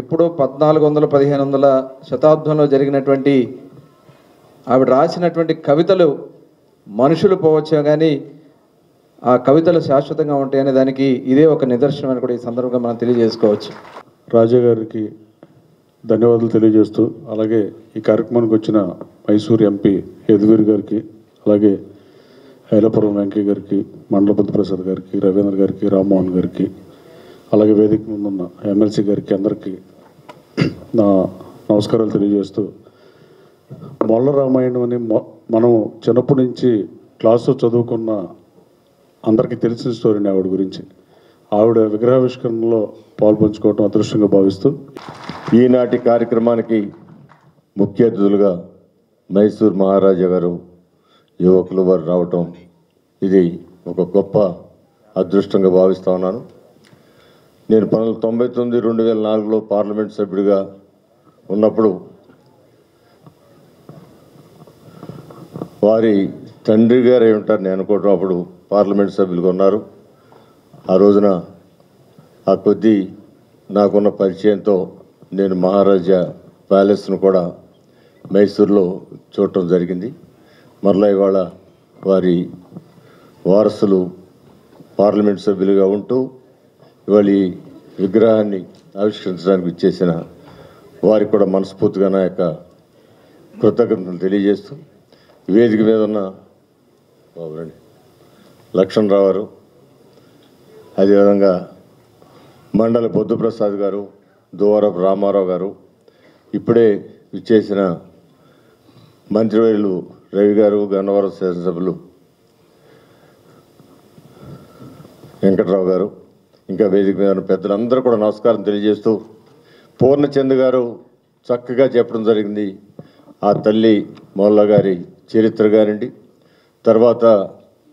ఎప్పుడో 1400-1500 శతాబ్దంలో జరిగినటువంటి ఆవిడ రాసినటువంటి కవితలు మనుషులు పోవచ్చో కానీ ఆ కవితలు శాశ్వతంగా ఉంటాయనే దానికి ఇదే ఒక నిదర్శనం అని కూడా ఈ సందర్భంగా మనం తెలియజేసుకోవచ్చు. రాజా గారికి ధన్యవాదాలు తెలియజేస్తూ, అలాగే ఈ కార్యక్రమానికి వచ్చిన మైసూర్ ఎంపీ యదువీర్ గారికి, అలాగే ఐలాపురం వెంకయ్య గారికి, మండల బుద్ధప్రసాద్ గారికి, రవీంద్ర గారికి, రామ్మోహన్ గారికి, అలాగే వేదిక ముందున్న ఎమ్మెల్సీ గారికి అందరికీ నా నమస్కారాలు తెలియజేస్తూ, మొల్ల రామాయణం అని మనం చిన్నప్పటి నుంచి క్లాసులో చదువుకున్న అందరికీ తెలిసిన స్టోరీని ఆవిడ గురించి, ఆవిడ విగ్రహావిష్కరణలో పాల్పంచుకోవడం అదృష్టంగా భావిస్తూ ఈనాటి కార్యక్రమానికి ముఖ్య అతిథులుగా మైసూర్ మహారాజా గారు యువకులు వారు రావటం ఇది ఒక గొప్ప అదృష్టంగా భావిస్తూ ఉన్నాను. నేను 1999-2004లో పార్లమెంట్ సభ్యుడిగా ఉన్నప్పుడు వారి తండ్రి గారు అయి ఉంటారు నేను అనుకోవటం. అప్పుడు పార్లమెంట్ సభ్యులుగా ఉన్నారు. ఆ రోజున ఆ కొద్దీ నాకున్న పరిచయంతో నేను మహారాజా ప్యాలెస్ను కూడా మైసూర్లో చూడటం జరిగింది. మరలా ఇవాళ వారి వారసులు పార్లమెంట్ సభ్యులుగా ఉంటూ ఇవాళ ఈ విగ్రహాన్ని ఆవిష్కరించడానికి ఇచ్చేసిన వారికి కూడా మనస్ఫూర్తిగా నా యొక్క కృతజ్ఞతలు తెలియజేస్తూ వేదిక మీద ఉన్న బాబురండి లక్ష్మణరావు గారు, అదేవిధంగా మండల బొద్దుప్రసాద్ గారు, దువ్వారపు రామారావు గారు, ఇప్పుడే ఇచ్చేసిన మంత్రివర్యులు రవి గారు, గన్నవరం శాసనసభ్యులు వెంకట్రావు గారు, ఇంకా వేదిక మీద ఉన్న పెద్దలందరూ కూడా నమస్కారం తెలియజేస్తూ పూర్ణచంద్ గారు చక్కగా చెప్పడం జరిగింది. ఆ తల్లి మొల్ల గారి చరిత్ర గారండి, తర్వాత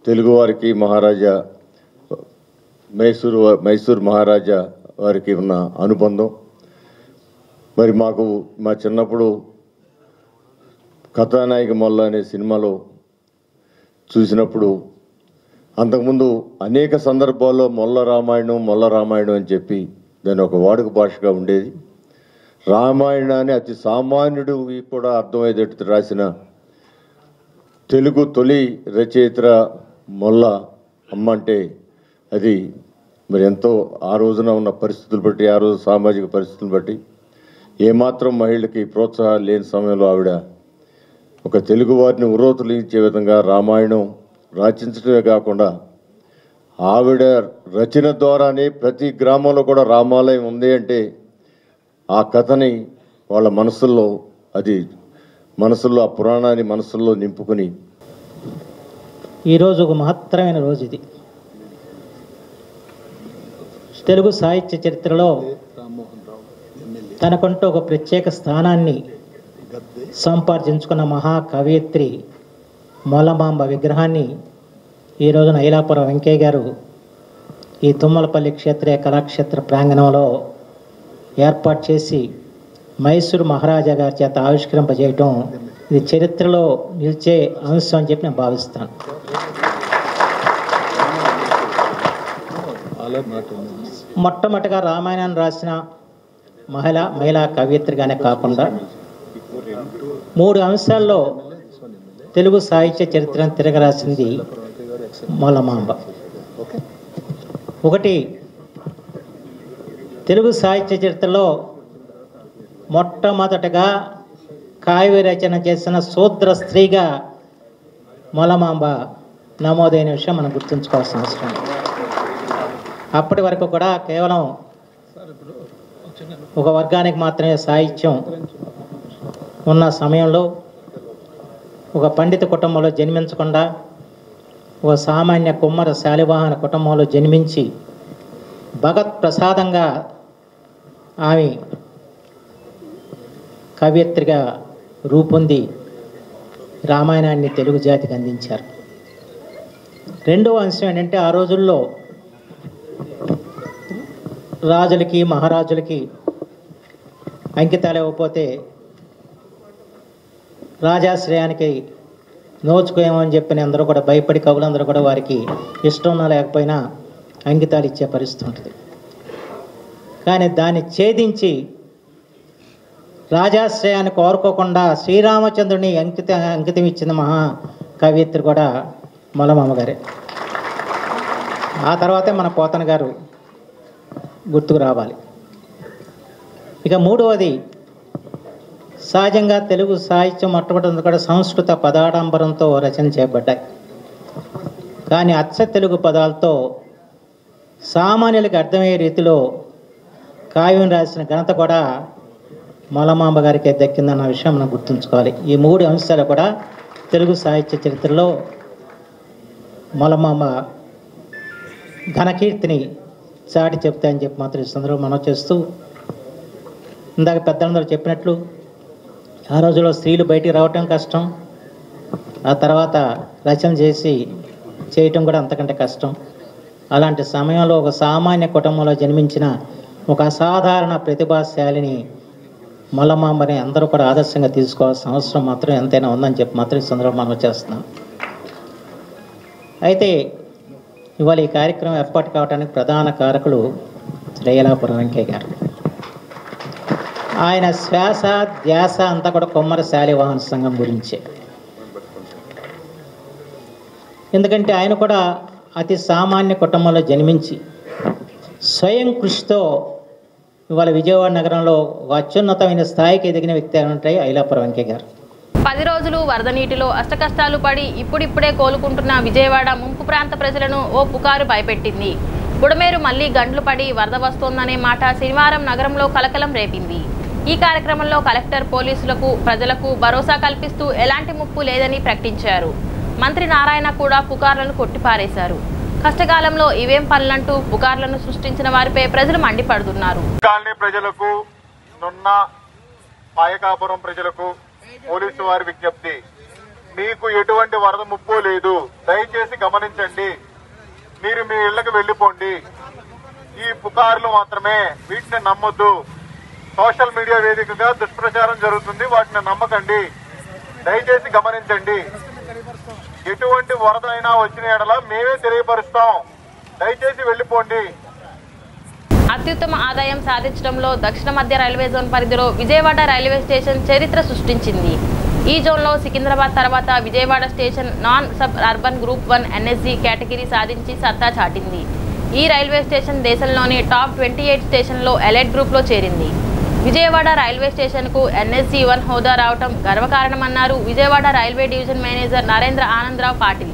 తెలుగువారికి మహారాజా మైసూర్ మహారాజా వారికి ఉన్న అనుబంధం. మరి మాకు మా చిన్నప్పుడు కథానాయక మొల్ల అనే సినిమాలో చూసినప్పుడు అంతకుముందు అనేక సందర్భాల్లో మొల్ల రామాయణం అని చెప్పి దాని ఒక వాడుక భాషగా ఉండేది. రామాయణాన్ని అతి సామాన్యుడు కూడా అర్థమయ్యేటట్టు రాసిన తెలుగు తొలి రచయిత మొల్ల అమ్మ అంటే అది మరి ఎంతో ఆ రోజున ఉన్న పరిస్థితులు బట్టి, ఆ రోజు సామాజిక పరిస్థితులను బట్టి ఏమాత్రం మహిళకి ప్రోత్సాహం లేని సమయంలో ఆవిడ ఒక తెలుగు వారిని ఉర్రూతలించే విధంగా రామాయణం రచించడమే కాకుండా ఆవిడ రచన ద్వారానే ప్రతి గ్రామంలో కూడా రామాలయం ఉంది అంటే ఆ కథని వాళ్ళ మనసుల్లో ఆ పురాణాన్ని మనసుల్లో నింపుకుని ఈరోజు ఒక మహత్తరమైన రోజు ఇది. తెలుగు సాహిత్య చరిత్రలో తనకంటూ ఒక ప్రత్యేక స్థానాన్ని సంపాదించుకున్న మహాకవయిత్రి మొలమాంబ విగ్రహాన్ని ఈ రోజున ఐలాపురం వెంకయ్య గారు ఈ తుమ్మలపల్లి క్షేత్రీయ కళాక్షేత్ర ప్రాంగణంలో ఏర్పాటు చేసి మైసూరు మహారాజా గారి చేత ఆవిష్కరింపజేయటం ఇది చరిత్రలో నిలిచే అంశం అని చెప్పి నేను భావిస్తాను. మొట్టమొదటిగా రామాయణాన్ని రాసిన మహిళా కవయిత్రిగానే కాకుండా 3 అంశాల్లో తెలుగు సాహిత్య చరిత్రను తిరగరాసింది మొలమాంబ. ఒకటి, తెలుగు సాహిత్య చరిత్రలో మొట్టమొదటగా కావ్య రచన చేసిన శూద్ర స్త్రీగా మొలమాంబ నమోదైన విషయం మనం గుర్తుంచుకోవాల్సిన అవసరం. అప్పటి వరకు కూడా కేవలం ఒక వర్గానికి మాత్రమే సాహిత్యం ఉన్న సమయంలో ఒక పండిత కుటుంబంలో జన్మించకుండా ఒక సామాన్య కుమ్మర శాలివాహన కుటుంబంలో జన్మించి భగత్ ప్రసాదంగా ఆమె కవయిత్రిగా రూపొంది రామాయణాన్ని తెలుగు జాతికి అందించారు. రెండవ అంశం ఏంటంటే ఆ రోజుల్లో రాజులకి మహారాజులకి అంకితాలు ఇవ్వకపోతే రాజాశ్రయానికి నోచుకోమని చెప్పిన అందరూ కూడా భయపడి కవులందరూ కూడా వారికి ఇష్టం లేకపోయినా అంకితాలు ఇచ్చే పరిస్థితి ఉంటుంది. కానీ దాన్ని ఛేదించి రాజాశ్రయాన్ని కోరుకోకుండా శ్రీరామచంద్రుని అంకితం ఇచ్చిన మహా కవయిత్రి కూడా మొలమాంబ గారే. ఆ తర్వాతే మన పోతన గారు గుర్తుకు రావాలి. ఇక మూడవది, సహజంగా తెలుగు సాహిత్యం మొట్టమొదటి కూడా సంస్కృత పదాడంబరంతో రచన చేయబడ్డాయి. కానీ అచ్చ తెలుగు పదాలతో సామాన్యులకు అర్థమయ్యే రీతిలో కావ్యం రాసిన ఘనత కూడా మొలమాంబ గారికి దక్కిందన్న విషయం మనం గుర్తుంచుకోవాలి. ఈ 3 అంశాలు కూడా తెలుగు సాహిత్య చరిత్రలో మొలమాంబ ఘనకీర్తిని చాటి చెప్తాయని చెప్పి మాత్రం ఈ సందర్భంలో మనం చేస్తూ, ఇందాక పెద్దలందరూ చెప్పినట్లు ఆ రోజుల్లో స్త్రీలు బయటికి రావటం కష్టం, ఆ తర్వాత రచన చేయటం కూడా అంతకంటే కష్టం. అలాంటి సమయంలో ఒక సామాన్య కుటుంబంలో జన్మించిన ఒక అసాధారణ ప్రతిభాశాలిని మొలమాంబని అందరూ కూడా ఆదర్శంగా తీసుకోవాల్సిన అవసరం మాత్రం ఎంతైనా ఉందని చెప్పి మాత్రం ఈ సందర్భంలో మనం చేస్తున్నాం. అయితే ఇవాళ ఈ కార్యక్రమం ఏర్పాటు కావడానికి ప్రధాన కారకులు ఐలాపురం వెంకయ్య గారు. ఆయన శ్వాస ధ్యాస అంతా కూడా కొమ్మర శాలివాహన సంఘం గురించే. ఎందుకంటే ఆయన కూడా అతి సామాన్య కుటుంబంలో జన్మించి స్వయం కృషితో ఇవాళ విజయవాడ నగరంలో అత్యున్నతమైన స్థాయికి ఎదిగిన వ్యక్తి ఉంటాయి ఐలాపురం వెంకయ్య గారు. 10 రోజులు వరద నీటిలో అష్టకష్టాలు పడి ఇప్పుడిప్పుడే కోలుకుంటున్న విజయవాడ ముంపు ప్రాంత ప్రజలను ఓ పుకారు భయపెట్టింది. బుడమేరు మళ్లీ గండ్లు పడి వరద వస్తోందనే మాట శనివారం నగరంలో కలకలం రేపింది. ఈ కార్యక్రమంలో కలెక్టర్ పోలీసులకు ప్రజలకు భరోసా కల్పిస్తూ ఎలాంటి ముప్పు లేదని ప్రకటించారు. మంత్రి నారాయణ కూడా పుకార్లను కొట్టిపారేశారు. కష్టకాలంలో ఇవేం పనులంటూ పుకార్లను సృష్టించిన వారిపై ప్రజలు మండిపడుతున్నారు. కాలనీ ప్రజలకు, నున్న పాయకాపురం ప్రజలకు పోలీసు వారి విజ్ఞప్తి, మీకు ఎటువంటి వరద ముప్పు లేదు, దయచేసి గమనించండి, మీరు మీ ఇళ్లకు వెళ్లిపోండి. ఈ పుకార్లు మాత్రమే, వీటిని నమ్మొద్దు. సోషల్ మీడియా వేదికగా దుష్ప్రచారం జరుగుతుంది, వాటిని నమ్మకండి. దయచేసి గమనించండి. ఎటువంటి వరద అయినా వచ్చిన ఎడల మేమే తెలియపరుస్తాం, దయచేసి వెళ్లిపోండి. అత్యుత్తమ ఆదాయం సాధించడంలో దక్షిణ మధ్య రైల్వే జోన్ పరిధిలో విజయవాడ రైల్వే స్టేషన్ చరిత్ర సృష్టించింది. ఈ జోన్లో సికింద్రాబాద్ తర్వాత Vijayawada station non sub urban group 1 NSG category సాధించి సత్తా చాటింది. ఈ రైల్వే స్టేషన్ దేశంలోని టాప్ 28 స్టేషన్లో ఎలైట్ గ్రూప్లో చేరింది. విజయవాడ రైల్వే స్టేషన్కు NSG 1 హోదా రావడం గర్వకారణమన్నారు Vijayawada railway division manager Narendra Anandarao Patil.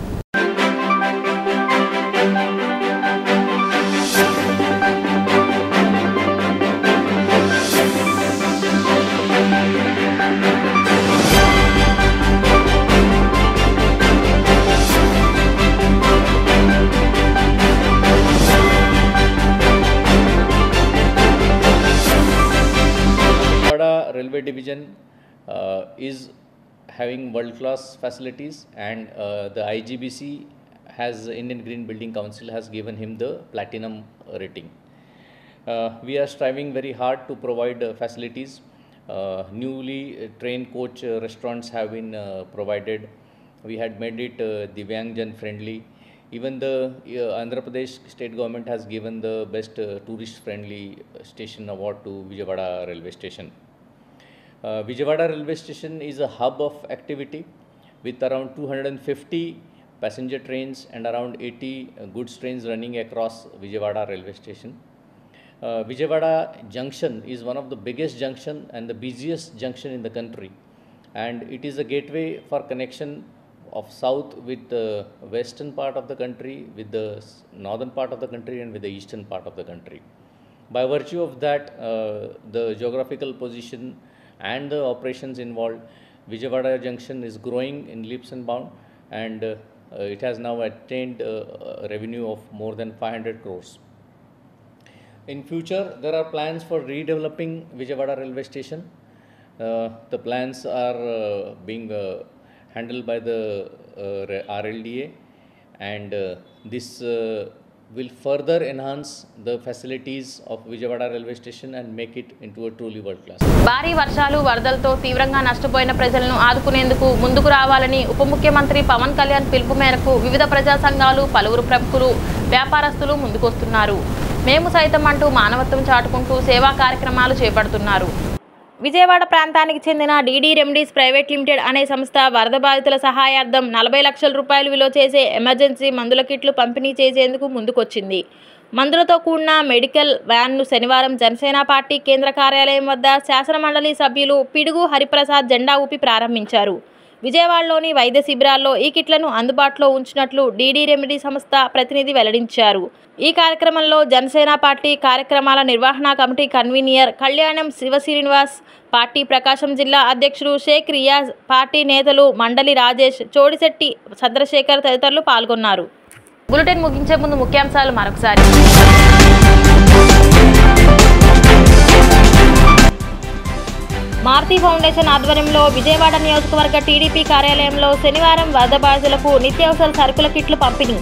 Railway division is having world-class facilities, and the IGBC has Indian Green Building Council has given him the platinum rating. We are striving very hard to provide facilities. Newly trained coach restaurants have been provided. We had made it Divyangjan friendly. Even the Andhra Pradesh state government has given the best tourist friendly station award to Vijayawada railway station. Vijayawada railway station is a hub of activity with around 250 passenger trains and around 80 goods trains running across Vijayawada railway station. Vijayawada junction is one of the biggest junction and the busiest junction in the country, and it is a gateway for connection of south with the western part of the country, with the northern part of the country, and with the eastern part of the country. By virtue of that, the geographical position and the operations involved, Vijayawada junction is growing in leaps and bounds, and it has now attained a revenue of more than 500 crores. In future, there are plans for redeveloping Vijayawada railway station. The plans are being handled by the RLDA, and this will further enhance the facilities of Vijayawada railway station and make it into a truly world class. భారీ వర్షాలు వరదలతో తీవ్రంగా నష్టపోయిన ప్రజలను ఆదుకునేందుకు ముందుకు రావాలని ఉప ముఖ్యమంత్రి పవన్ కళ్యాణ్ పిలుపు మేరకు వివిధ ప్రజా సంఘాలు, పలువురు ప్రముఖులు, వ్యాపారస్తులు ముందుకొస్తున్నారు. మేము సైతం అంటూ మానవత్వం చాటుకుంటూ సేవా కార్యక్రమాలు చేపడుతున్నారు. విజయవాడ ప్రాంతానికి చెందిన DD రెమెడీస్ ప్రైవేట్ లిమిటెడ్ అనే సంస్థ వరద బాధితుల సహాయార్థం 40 లక్షల రూపాయలు విలువ చేసే ఎమర్జెన్సీ మందుల కిట్లు పంపిణీ చేసేందుకు ముందుకొచ్చింది. మందులతో కూడిన మెడికల్ వ్యాన్ను శనివారం జనసేన పార్టీ కేంద్ర కార్యాలయం వద్ద శాసనమండలి సభ్యులు పిడుగు హరిప్రసాద్ జెండా ఊపి ప్రారంభించారు. విజయవాడలోని వైద్య శిబిరాల్లో ఈ కిట్లను అందుబాటులో ఉంచినట్లు DD రెమెడీ సంస్థ ప్రతినిధి వెల్లడించారు. ఈ కార్యక్రమంలో జనసేన పార్టీ కార్యక్రమాల నిర్వహణ కమిటీ కన్వీనర్ కళ్యాణం శివ శ్రీనివాస్, పార్టీ ప్రకాశం జిల్లా అధ్యక్షుడు షేక్ రియాజ్, పార్టీ నేతలు మండలి రాజేష్, చోడిశెట్టి చంద్రశేఖర్ తదితరులు పాల్గొన్నారు. బులెటిన్ ముగించే ముందు ముఖ్యాంశాలు మరొకసారి. మారుతి ఫౌండేషన్ ఆధ్వర్యంలో విజయవాడ నియోజకవర్గ టీడీపీ కార్యాలయంలో శనివారం వరద బాధితులకు నిత్యావసర సరుకుల కిట్లు పంపిణీ.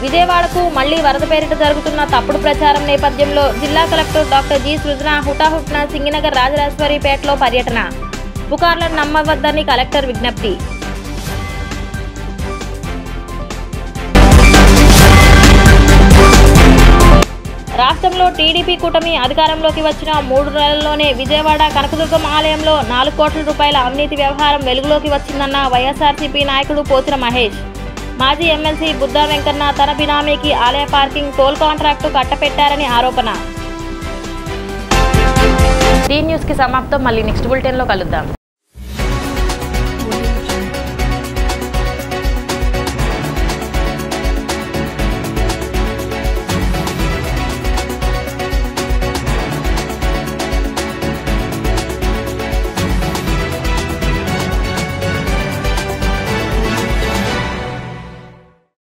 విజయవాడకు మళ్లీ వరద పేరిట జరుగుతున్న తప్పుడు ప్రచారం నేపథ్యంలో జిల్లా కలెక్టర్ డాక్టర్ జి సృజన హుటాహుట్న సింగినగర్ రాజరాజేశ్వరిపేటలో పర్యటన. పుకార్లను నమ్మవద్దని కలెక్టర్ విజ్ఞప్తి. రాష్ట్రంలో టీడీపీ కూటమి అధికారంలోకి వచ్చిన 3 నెలల్లోనే విజయవాడ కనకదుర్గమ్మ ఆలయంలో 4 కోట్ల రూపాయల అవినీతి వ్యవహారం వెలుగులోకి వచ్చిందన్న వైఎస్ఆర్సీపీ నాయకుడు పోతిన మహేష్. మాజీ ఎమ్మెల్సీ బుద్దా వెంకన్న తన బినామీకి ఆలయ పార్కింగ్ టోల్ కాంట్రాక్టు కట్టపెట్టారని ఆరోపణ. టీ న్యూస్కి సమాప్తం. మళ్ళీ నెక్స్ట్ బులెటిన్లో కలుద్దాం.